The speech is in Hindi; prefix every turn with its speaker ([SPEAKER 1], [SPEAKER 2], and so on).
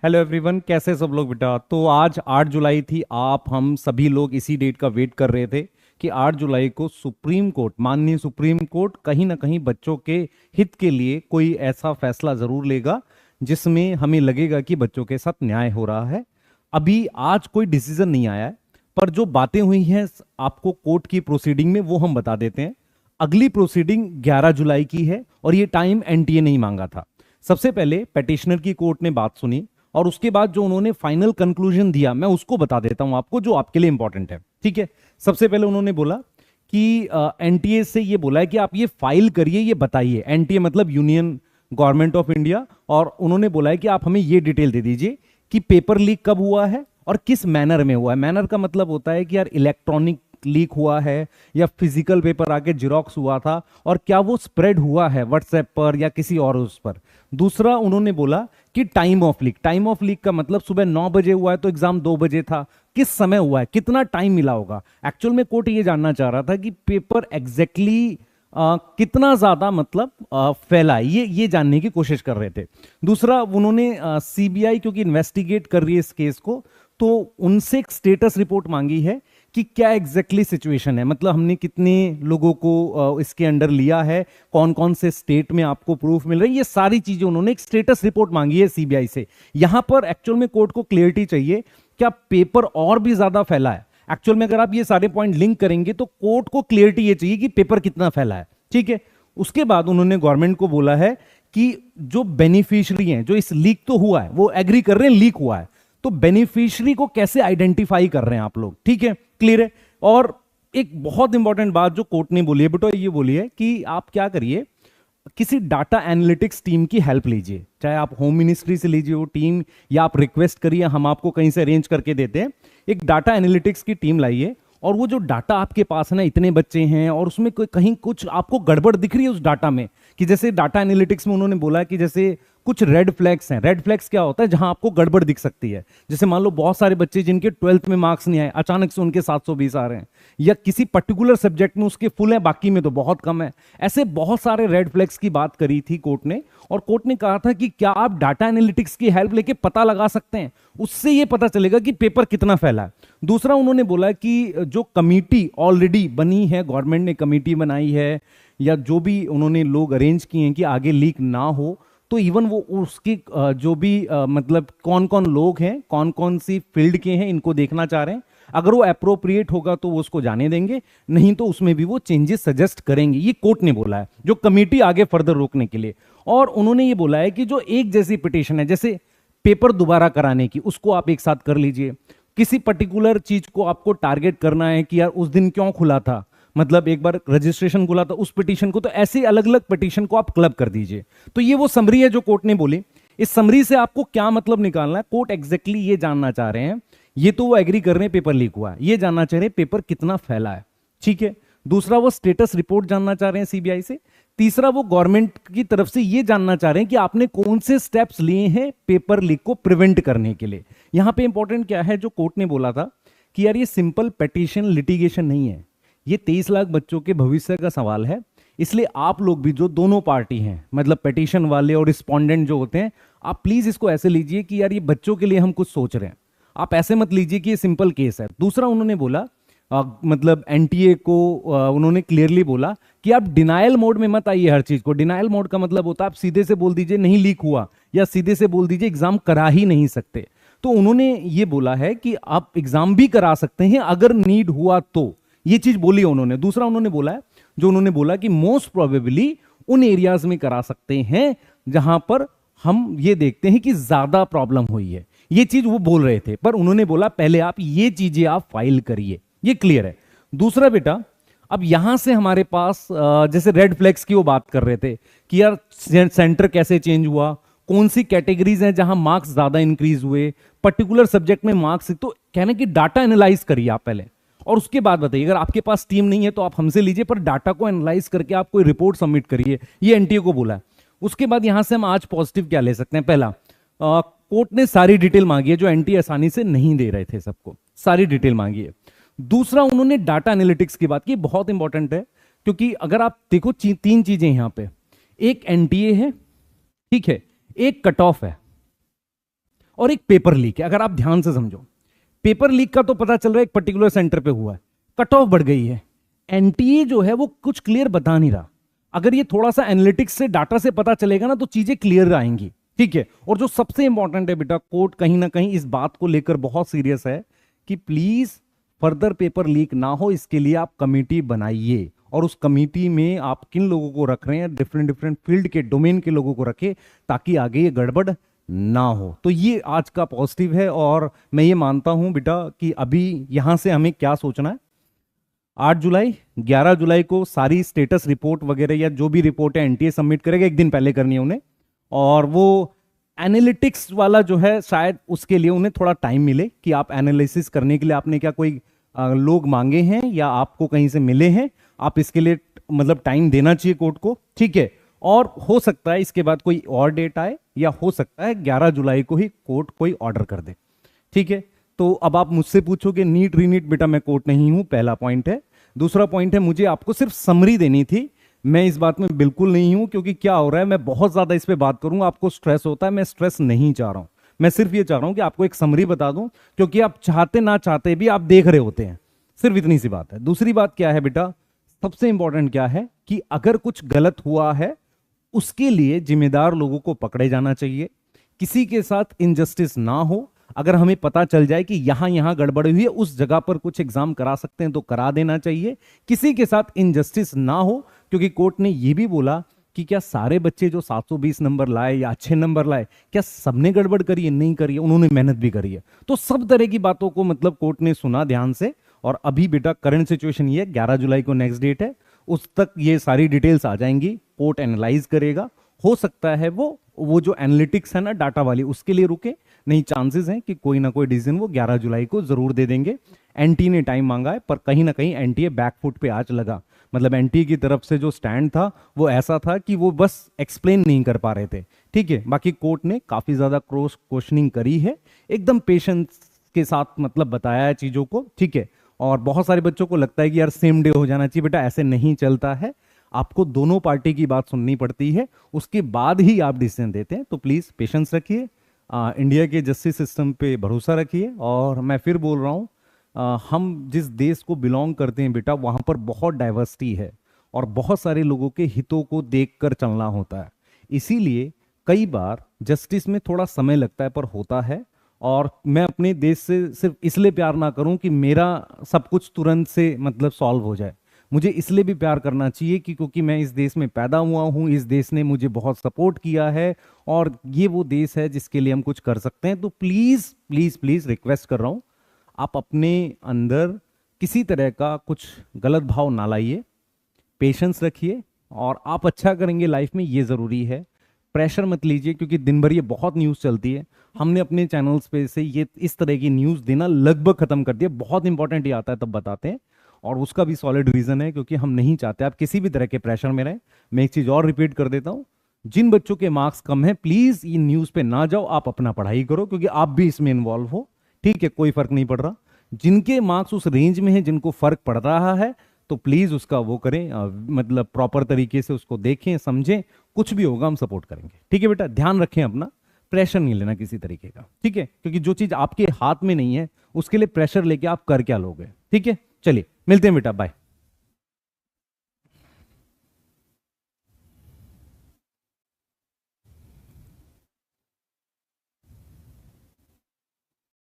[SPEAKER 1] हेलो एवरीवन, कैसे सब लोग बेटा। तो आज 8 जुलाई थी। आप हम सभी लोग इसी डेट का वेट कर रहे थे कि 8 जुलाई को सुप्रीम कोर्ट, माननीय सुप्रीम कोर्ट कहीं ना कहीं बच्चों के हित के लिए कोई ऐसा फैसला जरूर लेगा जिसमें हमें लगेगा कि बच्चों के साथ न्याय हो रहा है। अभी आज कोई डिसीजन नहीं आया है, पर जो बातें हुई हैं आपको कोर्ट की प्रोसीडिंग में वो हम बता देते हैं। अगली प्रोसीडिंग 11 जुलाई की है और ये टाइम एनटीए नहीं मांगा था। सबसे पहले पेटिशनर की कोर्ट ने बात सुनी और उसके बाद जो उन्होंने फाइनल कंक्लूजन दिया मैं उसको बता देता हूं आपको, जो आपके लिए इंपॉर्टेंट है। ठीक है। सबसे पहले उन्होंने बोला कि एनटीए से ये बोला है कि आप ये फाइल करिए, ये बताइए। एनटीए मतलब यूनियन गवर्नमेंट ऑफ इंडिया। और उन्होंने बोला है कि आप हमें ये डिटेल दे दीजिए कि पेपर लीक कब हुआ है और किस मैनर में हुआ है। मैनर का मतलब होता है कि यार इलेक्ट्रॉनिक लीक हुआ है या फिजिकल पेपर आके जिरोक्स हुआ था, और क्या वो स्प्रेड हुआ है व्हाट्सएप पर या किसी और उस पर। दूसरा उन्होंने बोला कि time of leak. Time of leak का मतलब सुबह 9 बजे हुआ है तो एग्जाम 2 बजे था, किस समय हुआ है, कितना टाइम मिला होगा। एक्चुअल में कोर्ट ये जानना चाह रहा था कि पेपर एग्जैक्टली कितना ज्यादा मतलब फैला है, ये जानने की कोशिश कर रहे थे। दूसरा उन्होंने सीबीआई क्योंकि इन्वेस्टिगेट कर रही है इस केस को, तो उनसे एक स्टेटस रिपोर्ट मांगी है कि क्या एग्जैक्टली सिचुएशन है, मतलब हमने कितने लोगों को इसके अंडर लिया है, कौन कौन से स्टेट में आपको प्रूफ मिल रही है, ये सारी चीजें उन्होंने एक स्टेटस रिपोर्ट मांगी है सीबीआई से। यहां पर एक्चुअल में कोर्ट को क्लियरिटी चाहिए, क्या पेपर और भी ज्यादा फैला है। एक्चुअल में अगर आप ये सारे पॉइंट लिंक करेंगे तो कोर्ट को क्लियरिटी ये चाहिए कि पेपर कितना फैला है। ठीक है। उसके बाद उन्होंने गवर्नमेंट को बोला है कि जो बेनिफिशियरी हैं, जो इस लीक तो हुआ है वो एग्री कर रहे हैं लीक हुआ है, तो बेनिफिशियरी को कैसे आइडेंटिफाई कर रहे हैं आप लोग। ठीक है, क्लियर है। और एक बहुत इंपॉर्टेंट बात जो कोर्ट ने बोली है बेटा, ये बोली है कि आप क्या करिए, किसी डाटा एनालिटिक्स टीम की हेल्प लीजिए, चाहे आप होम मिनिस्ट्री से लीजिए वो टीम, या आप रिक्वेस्ट करिए, हम आपको कहीं से अरेंज करके देते हैं। एक डाटा एनालिटिक्स की टीम लाइए, और वो जो डाटा आपके पास है ना, इतने बच्चे हैं और उसमें कहीं कुछ आपको गड़बड़ दिख रही है उस डाटा में, कि जैसे डाटा एनालिटिक्स में उन्होंने बोला कि जैसे कुछ रेड फ्लैग्स हैं। रेड फ्लैग्स क्या होता है, जहां आपको गड़बड़ दिख सकती है। जैसे मान लो बहुत सारे बच्चे जिनके 12th में मार्क्स नहीं आए, अचानक से उनके 720 आ रहे हैं, या किसी पर्टिकुलर सब्जेक्ट में उसके फुल है बाकी में तो बहुत कम है। ऐसे बहुत सारे रेड फ्लैग्स की बात करी थी कोर्ट ने, और कोर्ट ने कहा था कि क्या आप डाटा एनालिटिक्स की हेल्प लेके पता लगा सकते हैं, उससे ये पता चलेगा कि पेपर कितना फैला है। दूसरा उन्होंने बोला कि जो कमिटी ऑलरेडी बनी है, गवर्नमेंट ने कमिटी बनाई है, या जो भी उन्होंने लोग अरेंज किए हैं कि आगे लीक ना हो, तो इवन वो उसकी जो भी मतलब कौन कौन लोग हैं, कौन कौन सी फील्ड के हैं, इनको देखना चाह रहे हैं। अगर वो अप्रोप्रिएट होगा तो वो उसको जाने देंगे, नहीं तो उसमें भी वो चेंजेस सजेस्ट करेंगे। ये कोर्ट ने बोला है, जो कमेटी आगे फर्दर रोकने के लिए। और उन्होंने ये बोला है कि जो एक जैसी पिटीशन है, जैसे पेपर दोबारा कराने की, उसको आप एक साथ कर लीजिए। किसी पर्टिकुलर चीज को आपको टारगेट करना है कि यार उस दिन क्यों खुला था, मतलब एक बार रजिस्ट्रेशन खुला था उस पिटीशन को, तो ऐसे अलग अलग पिटीशन को आप क्लब कर दीजिए। तो ये वो समरी है जो कोर्ट ने बोली। इस समरी से आपको क्या मतलब निकालना है, कोर्ट एग्जैक्टली ये जानना चाह रहे हैं। ये तो वो एग्री कर रहे हैं पेपर लीक हुआ है, ये जानना चाह रहे हैं पेपर कितना फैला है। ठीक है। दूसरा वो स्टेटस रिपोर्ट जानना चाह रहे हैं सीबीआई से। तीसरा वो गवर्नमेंट की तरफ से ये जानना चाह रहे हैं कि आपने कौन से स्टेप्स लिए हैं पेपर लीक को प्रिवेंट करने के लिए। यहां पे इंपॉर्टेंट क्या है, जो कोर्ट ने बोला था कि यार ये सिंपल पिटीशन लिटिगेशन नहीं है, ये 23 लाख बच्चों के भविष्य का सवाल है। इसलिए आप लोग भी जो दोनों पार्टी हैं, मतलब पिटीशन वाले और रिस्पोंडेंट जो होते हैं, आप प्लीज इसको ऐसे लीजिए कि यार ये बच्चों के लिए हम कुछ सोच रहे हैं। आप ऐसे मत लीजिए कि ये सिंपल केस है। दूसरा उन्होंने बोला मतलब एनटीए को उन्होंने क्लियरली बोला कि आप डिनायल मोड में मत आइए हर चीज को। डिनायल मोड का मतलब होता है आप सीधे से बोल दीजिए नहीं लीक हुआ, या सीधे से बोल दीजिए एग्जाम करा ही नहीं सकते। तो उन्होंने ये बोला है कि आप एग्जाम भी करा सकते हैं अगर नीड हुआ तो, ये चीज बोली है उन्होंने। दूसरा उन्होंने बोला है, जो उन्होंने बोला कि मोस्ट प्रोबेबली उन एरियाज में करा सकते हैं जहां पर हम ये देखते हैं कि ज्यादा प्रॉब्लम हुई है, ये चीज वो बोल रहे थे। पर उन्होंने बोला पहले आप ये चीजें आप फाइल करिए, ये क्लियर है। दूसरा बेटा, अब यहां से हमारे पास जैसे रेड फ्लैग्स की वो बात कर रहे थे कि यार सेंटर कैसे चेंज हुआ, कौन सी कैटेगरीज हैं जहां मार्क्स ज्यादा इंक्रीज हुए, पर्टिकुलर सब्जेक्ट में मार्क्स, तो कहने की डाटा एनालाइज करिए आप पहले, और उसके बाद बताइए। अगर आपके पास टीम नहीं है तो आप हमसे लीजिए, पर डाटा को एनालाइज करके आप कोई रिपोर्ट सबमिट करिए, ये एनटीए को बोला है। उसके बाद यहां से हम आज पॉजिटिव क्या ले सकते हैं। पहला, कोर्ट ने सारी डिटेल मांगी है जो एनटीए आसानी से नहीं दे रहे थे, सबको सारी डिटेल मांगी है। दूसरा, उन्होंने डाटा एनालिटिक्स की बात की, बहुत इंपॉर्टेंट है, क्योंकि अगर आप देखो तीन चीजें यहां पे, एक एनटीए है, ठीक है, एक कट ऑफ है, और एक पेपर लीक है। अगर आप ध्यान से समझो, पेपर लीक का तो पता चल रहा है एक पर्टिकुलर सेंटर पे हुआ है, कट ऑफ बढ़ गई है, एनटीए जो है वो कुछ क्लियर बता नहीं रहा। अगर ये थोड़ा सा एनालिटिक्स से, डाटा से पता चलेगा ना, तो चीजें क्लियर आएंगी, ठीक है। और जो सबसे इंपॉर्टेंट है बेटा, कोर्ट कहीं ना कहीं इस बात को लेकर बहुत सीरियस है कि प्लीज फर्दर पेपर लीक ना हो, इसके लिए आप कमेटी बनाइए। और उस कमेटी में आप किन लोगों को रख रहे हैं, डिफरेंट डिफरेंट फील्ड के, डोमेन के लोगों को रखें, ताकि आगे ये गड़बड़ ना हो। तो ये आज का पॉजिटिव है। और मैं ये मानता हूं बेटा कि अभी यहां से हमें क्या सोचना है, 8 जुलाई 11 जुलाई को सारी स्टेटस रिपोर्ट वगैरह या जो भी रिपोर्ट है एनटीए सबमिट करेगा, एक दिन पहले करनी है उन्हें। और वो एनालिटिक्स वाला जो है, शायद उसके लिए उन्हें थोड़ा टाइम मिले कि आप एनालिसिस करने के लिए आपने क्या कोई लोग मांगे हैं या आपको कहीं से मिले हैं, आप इसके लिए मतलब टाइम देना चाहिए कोर्ट को, ठीक है। और हो सकता है इसके बाद कोई और डेट आए, या हो सकता है 11 जुलाई को ही कोर्ट कोई ऑर्डर कर दे, ठीक है। तो अब आप मुझसे पूछोगे नीट रीनीट, बेटा मैं कोर्ट नहीं हूं, पहला पॉइंट है। दूसरा पॉइंट है, मुझे आपको सिर्फ समरी देनी थी, मैं इस बात में बिल्कुल नहीं हूं, क्योंकि क्या हो रहा है, मैं बहुत ज्यादा इस पे बात करूंगा, आपको स्ट्रेस होता है, मैं स्ट्रेस नहीं चाह रहा हूं। मैं सिर्फ ये चाह रहा हूं कि आपको एक समरी बता दूं, क्योंकि आप चाहते ना चाहते भी आप देख रहे होते हैं, सिर्फ इतनी सी बात है। दूसरी बात क्या है बेटा, सबसे इंपॉर्टेंट क्या है कि अगर कुछ गलत हुआ है, उसके लिए जिम्मेदार लोगों को पकड़े जाना चाहिए, किसी के साथ इनजस्टिस ना हो। अगर हमें पता चल जाए कि यहां यहां गड़बड़ हुई है, उस जगह पर कुछ एग्जाम करा सकते हैं तो करा देना चाहिए, किसी के साथ इनजस्टिस ना हो। क्योंकि कोर्ट ने यह भी बोला कि क्या सारे बच्चे जो 720 नंबर लाए या अच्छे नंबर लाए, क्या सबने गड़बड़ करी है? नहीं करी है, उन्होंने मेहनत भी करी है। तो सब तरह की बातों को मतलब कोर्ट ने सुना ध्यान से। और अभी बेटा करंट सिचुएशन ये है, 11 जुलाई को नेक्स्ट डेट है, उस तक ये सारी डिटेल्स आ जाएंगी, कोर्ट एनालाइज करेगा। हो सकता है वो जो एनालिटिक्स है ना डाटा वाली, उसके लिए रुके, नहीं चांसेस हैं कि कोई ना कोई डिसीजन वो 11 जुलाई को जरूर दे देंगे। एनटी ने टाइम मांगा है, पर कहीं ना कहीं एनटीए बैकफुट पे आज लगा। मतलब एनटीए की तरफ से जो स्टैंड था वो ऐसा था कि वो बस एक्सप्लेन नहीं कर पा रहे थे, ठीक है। बाकी कोर्ट ने काफी ज्यादा क्रॉस क्वेश्चनिंग करी है, एकदम पेशेंस के साथ मतलब बताया है चीजों को, ठीक है। और बहुत सारे बच्चों को लगता है कि यार सेम डे हो जाना चाहिए, बेटा ऐसे नहीं चलता है, आपको दोनों पार्टी की बात सुननी पड़ती है, उसके बाद ही आप डिसीजन देते हैं। तो प्लीज पेशेंस रखिए, इंडिया के जस्टिस सिस्टम पे भरोसा रखिए। और मैं फिर बोल रहा हूँ, हम जिस देश को बिलोंग करते हैं बेटा, वहाँ पर बहुत डाइवर्सिटी है और बहुत सारे लोगों के हितों को देखकर चलना होता है। इसीलिए कई बार जस्टिस में थोड़ा समय लगता है, पर होता है। और मैं अपने देश से सिर्फ इसलिए प्यार ना करूं कि मेरा सब कुछ तुरंत से मतलब सॉल्व हो जाए, मुझे इसलिए भी प्यार करना चाहिए कि क्योंकि मैं इस देश में पैदा हुआ हूं, इस देश ने मुझे बहुत सपोर्ट किया है, और ये वो देश है जिसके लिए हम कुछ कर सकते हैं। तो प्लीज प्लीज प्लीज रिक्वेस्ट कर रहा हूं, आप अपने अंदर किसी तरह का कुछ गलत भाव ना लाइए, पेशेंस रखिए, और आप अच्छा करेंगे लाइफ में, ये जरूरी है। प्रेशर मत लीजिए, क्योंकि दिन भर ये बहुत न्यूज़ चलती है, हमने अपने चैनल्स पे से ये इस तरह की न्यूज़ देना लगभग खत्म कर दिया। बहुत इंपॉर्टेंट ये आता है तब बताते हैं, और उसका भी सॉलिड रीजन है, क्योंकि हम नहीं चाहते आप किसी भी तरह के प्रेशर में रहें। मैं एक चीज और रिपीट कर देता हूं, जिन बच्चों के मार्क्स कम है प्लीज इन न्यूज पे ना जाओ, आप अपना पढ़ाई करो, क्योंकि आप भी इसमें इन्वॉल्व हो, ठीक है, कोई फर्क नहीं पड़ रहा। जिनके मार्क्स उस रेंज में है, जिनको फर्क पड़ रहा है, तो प्लीज उसका वो करें, मतलब प्रॉपर तरीके से उसको देखें, समझें, कुछ भी होगा हम सपोर्ट करेंगे, ठीक है बेटा। ध्यान रखें अपना, प्रेशर नहीं लेना किसी तरीके का, ठीक है, क्योंकि जो चीज आपके हाथ में नहीं है उसके लिए प्रेशर लेके आप कर क्या लोगे, ठीक है। चलिए मिलते हैं बेटा, बाय।